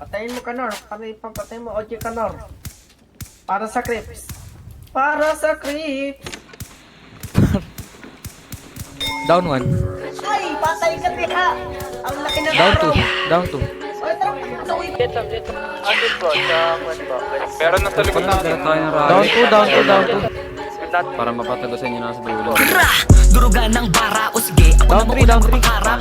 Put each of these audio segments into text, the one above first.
Patayin mo Kanor. Patay mo OG Kanor. Para sa creeps. Para sa creeps. Down 1. Ay, patay ka tiha. Ang laki ng Down araw. 2. Down 2. Ay, tara, patawin. Meron na sa likod natin. Down 2, down 2, down 2. Para mapatagusan nyo na sa dulo. Durugan ng bara o sige ako Down na three, down maunang three. para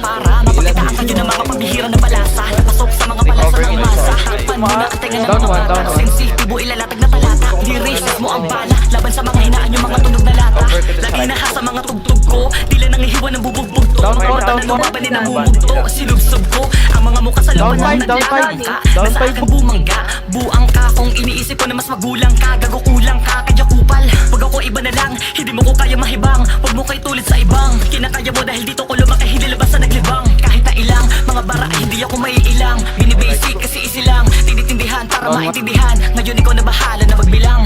mapakitaan kayo ng mga pambihira na balasa. Napasok sa mga balasa ng masa. Takpan mo na ang tenga ng Down mga one, down bata. one. Sensitibo ilalatag na talata. Di racist mo ang bala. Laban sa mga hinaan yung mga tunog na lata. Lagi nahasa mga tugtog ko. Tila nangihiwa ng bubugbog to. Down four, Mga down na four. lumaban din ang bumugto. Sinubsob ko ang mga mukha sa Down laban five, ng down five. naglalangka. Down Nasa five. akin bumangga. Buang ka kung iniisip ko na mas magulang ka. Gago kulang ka kaya kupal. Pag ako iba na lang, hindi mo ko kaya mahibang. Huwag mo kay tulit sa ibang. Kinakaya mo dahil dito ko lumaki, hindi labas sa naglibang. Kahit na ilang, mga bara ay hindi ako maiilang. Binibasic kasi easy lang. Tinitindihan para Down one. maintindihan. Ngayon ikaw na bahala na magbilang.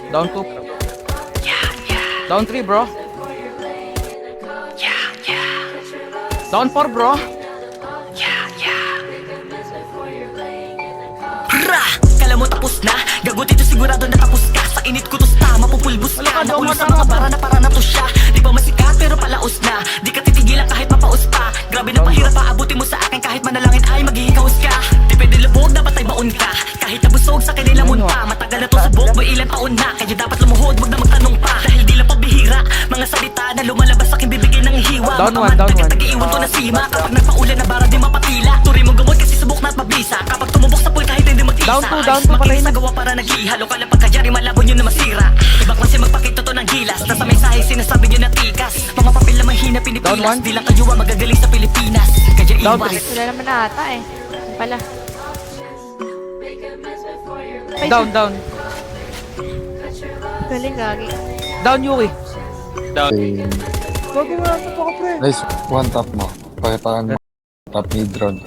Down 2. Down 3, bro. Down 4, bro. Ra! Kala mo tapos na? Gago dito sigurado na tapos ka. Sa init ko tusta, mapupulbos Wala ka, ka. Nakulo doon sa ka, mga doon ka. bara na para na to siya. Di pa masikat pero palaos na. Di ka titigilan kahit mapaus pa. Grabe na pahirap paabuti mo sa akin kahit manalangin ay maghihikaos ka. Di pwede lubog, dapat ay baon ka. Kahit nabusog sa kanila munta. Matagal na to subok, may ilang taon na. Kaya dapat lumuhod, wag na magtanong pa. Dahil di lang pabihira, mga salita na lumalabas sa akin bibigyan ng hiwa. Down one, down one. Tag-iiwan to na sima. Kapag nagpaulan na bara di mapatila. Turi mo gamot kasi subok na at mabisa. Kapag tumubok sa pool kahit hindi mag-isa. Down two, down Ayos two pala makinis yun. sa gawa para naghihalo ka lang pagkayari malabo nyo na masira. Iba kasi magpakita to ng gilas. Nasa mensahe sinasabi nyo na tikas. Mga papel na mahina Down pinipilas. one. Di lang kayo ang magagaling sa Pilipinas. Kaya Down iwas. three. Wala naman na ata eh. Yun pala. Ay, Down, down. galing gagi. Down, Yui. Nice, one tap mo. Pakitaan mo. Tap ni drone.